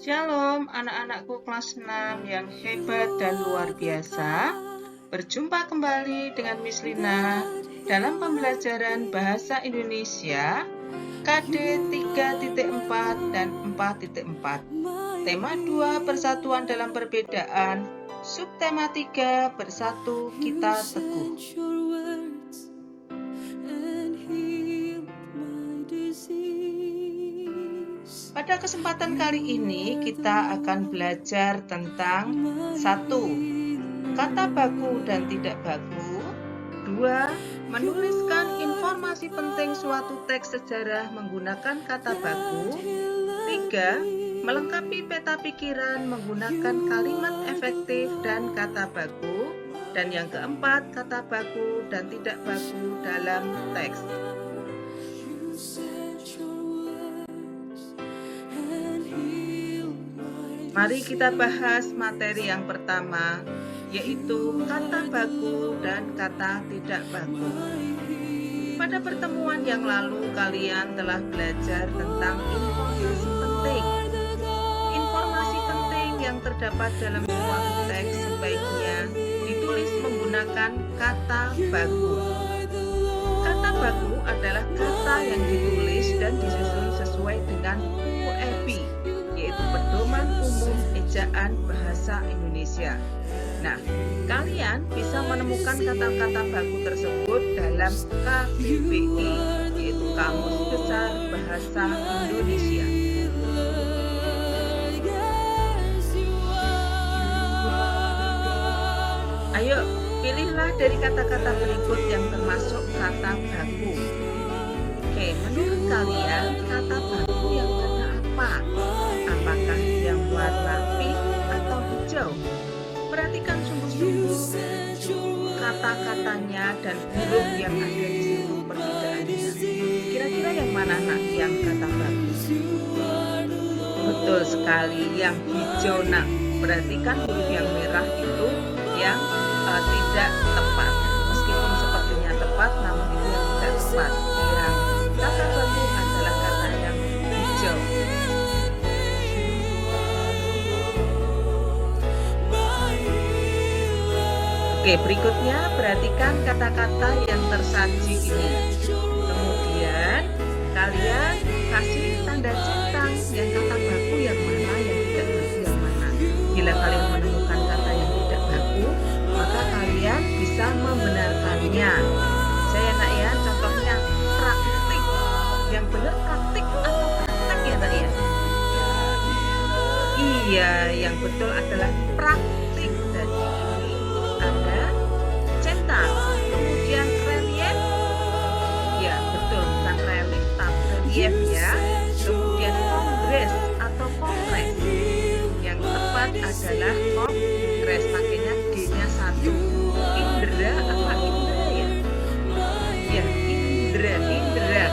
Shalom anak-anakku kelas 6 yang hebat dan luar biasa. Berjumpa kembali dengan Miss Lina dalam pembelajaran Bahasa Indonesia KD 3.4 dan 4.4. Tema 2 Persatuan dalam Perbedaan. Subtema 3 Bersatu Kita Teguh. Pada kesempatan kali ini kita akan belajar tentang 1. Kata baku dan tidak baku. 2. Menuliskan informasi penting suatu teks sejarah menggunakan kata baku. 3. Melengkapi peta pikiran menggunakan kalimat efektif dan kata baku. Dan yang keempat, kata baku dan tidak baku dalam teks. Mari kita bahas materi yang pertama, yaitu kata baku dan kata tidak baku. Pada pertemuan yang lalu, kalian telah belajar tentang informasi penting. Informasi penting yang terdapat dalam suatu teks sebaiknya ditulis menggunakan kata baku. Kata baku adalah kata yang ditulis dan disusun sesuai dengan UEB, yaitu Pedoman Umum Ejaan Bahasa Indonesia. Nah, kalian bisa menemukan kata-kata baku tersebut dalam KBBI, yaitu Kamus Besar Bahasa Indonesia. Ayo, pilihlah dari kata-kata berikut yang termasuk kata baku. Oke, menurut kalian kata baku yang warna apa? Apakah yang warna pink atau hijau? Perhatikan sungguh-sungguh kata-katanya dan huruf yang ada di situ perbedaannya. Kira-kira yang mana nak yang kata baku? Betul sekali, yang hijau nak. Perhatikan huruf yang merah itu yang tidak tepat. Meskipun sepertinya tepat, namun itu yang tidak tepat. Yang kata baku adalah kata yang hijau. Oke, berikutnya perhatikan kata-kata yang tersaji ini. Kemudian kalian kasih tanda centang yang kata baku yang mana, yang tidak baku yang mana. Bila kalian menemukan kata yang tidak baku, maka kalian bisa membenarkannya. Saya nak ya, contohnya praktik. Yang benar praktik atau praktek ya nak ya? Iya, yang betul adalah praktik. Dan ini ada centang. Kemudian relief. Ya, betul, bukan relief tapi relief ya. Kemudian kongres atau kongres. Yang tepat adalah kongres, pakainya D-nya 1. Indra apa Indra ya? Ya, Indra.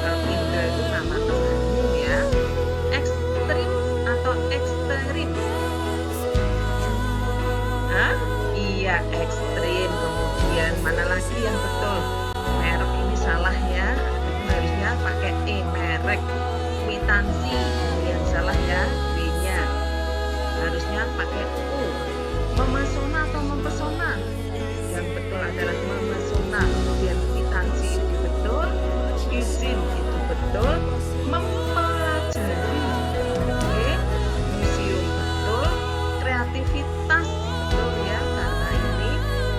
Kalau Indra itu nama temanmu ya. Ekstrim atau ekstrim? Hah? Iya, ekstrim. Kemudian mana lagi yang betul? Merek ini salah ya. Harusnya pakai E, merek. Kwitansi yang salah ya, B-nya. Harusnya pakai U. Memesona atau mempesona? Yang betul adalah memesona. Kemudian kwitansi itu betul, izin itu betul, mempelajari. Oke, museum betul, kreativitas betul ya, karena ini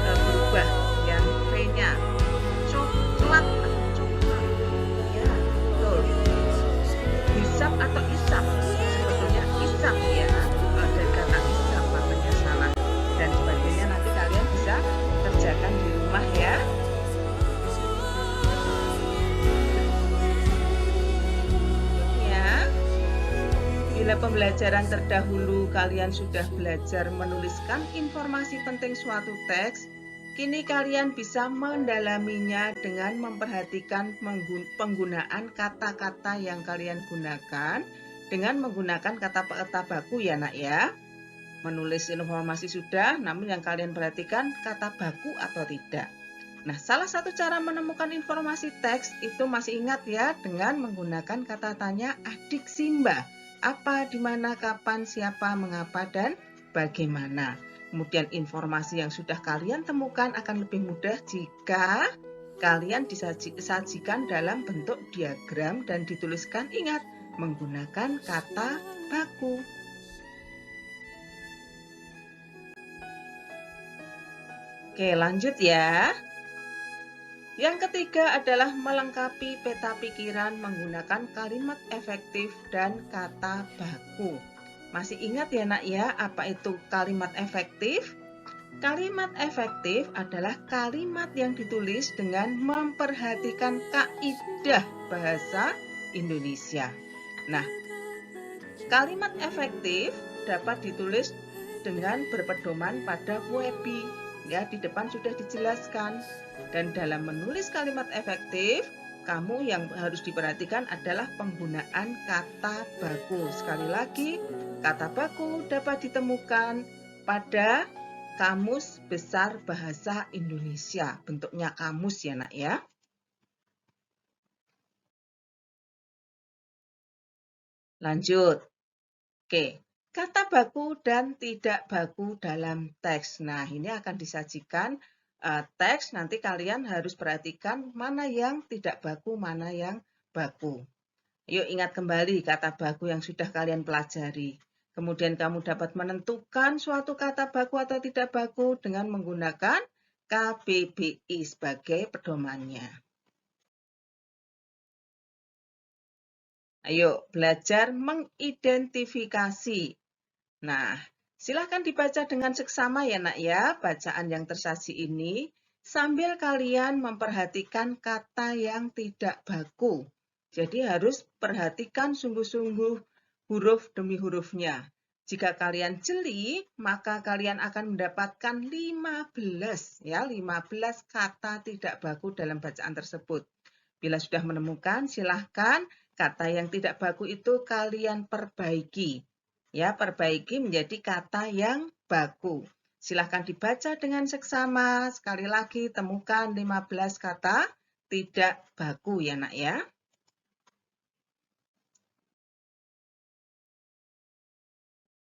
berubah yang V-nya. Coklat atau coklat. Ya, betul. Hisap atau isap? Sebetulnya isap ya. Ada kata isap makanya salah. Dan sebagainya nanti kalian bisa kerjakan di rumah ya. Ya. Bila pembelajaran terdahulu kalian sudah belajar menuliskan informasi penting suatu teks, kini kalian bisa mendalaminya dengan memperhatikan penggunaan kata-kata yang kalian gunakan dengan menggunakan kata baku ya nak ya. Menulis informasi sudah, namun yang kalian perhatikan kata baku atau tidak. Nah, salah satu cara menemukan informasi teks itu masih ingat ya, dengan menggunakan kata tanya adik Simba. Apa, di mana, kapan, siapa, mengapa, dan bagaimana. Kemudian informasi yang sudah kalian temukan akan lebih mudah jika kalian disajikan dalam bentuk diagram dan dituliskan, ingat, menggunakan kata baku. Oke, lanjut ya. Yang ketiga adalah melengkapi peta pikiran menggunakan kalimat efektif dan kata baku. Masih ingat ya nak ya, apa itu kalimat efektif? Kalimat efektif adalah kalimat yang ditulis dengan memperhatikan kaidah bahasa Indonesia. Nah, kalimat efektif dapat ditulis dengan berpedoman pada WEBI. Ya, di depan sudah dijelaskan. Dan dalam menulis kalimat efektif, kamu yang harus diperhatikan adalah penggunaan kata baku. Sekali lagi, kata baku dapat ditemukan pada Kamus Besar Bahasa Indonesia. Bentuknya kamus ya nak ya. Lanjut. Oke. Kata baku dan tidak baku dalam teks. Nah, ini akan disajikan teks. Nanti kalian harus perhatikan mana yang tidak baku, mana yang baku. Yuk ingat kembali kata baku yang sudah kalian pelajari. Kemudian kamu dapat menentukan suatu kata baku atau tidak baku dengan menggunakan KBBI sebagai pedomannya. Ayo belajar mengidentifikasi. Nah, silakan dibaca dengan seksama ya nak ya, bacaan yang tersaji ini, sambil kalian memperhatikan kata yang tidak baku. Jadi harus perhatikan sungguh-sungguh huruf demi hurufnya. Jika kalian jeli, maka kalian akan mendapatkan 15 kata tidak baku dalam bacaan tersebut. Bila sudah menemukan, silahkan kata yang tidak baku itu kalian perbaiki. Ya, perbaiki menjadi kata yang baku. Silahkan dibaca dengan seksama. Sekali lagi, temukan 15 kata tidak baku ya nak ya.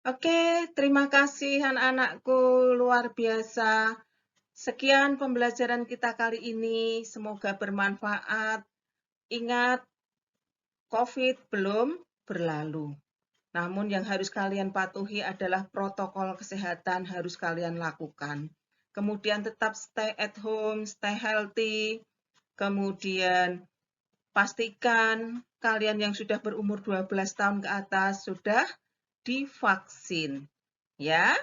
Oke, terima kasih anak-anakku, luar biasa. Sekian pembelajaran kita kali ini, semoga bermanfaat. Ingat, COVID belum berlalu. Namun yang harus kalian patuhi adalah protokol kesehatan harus kalian lakukan. Kemudian tetap stay at home, stay healthy. Kemudian pastikan kalian yang sudah berumur 12 tahun ke atas sudah divaksin. Ya,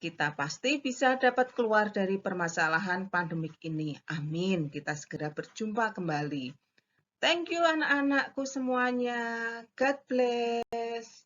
kita pasti bisa dapat keluar dari permasalahan pandemik ini. Amin. Kita segera berjumpa kembali. Thank you anak-anakku semuanya. God bless.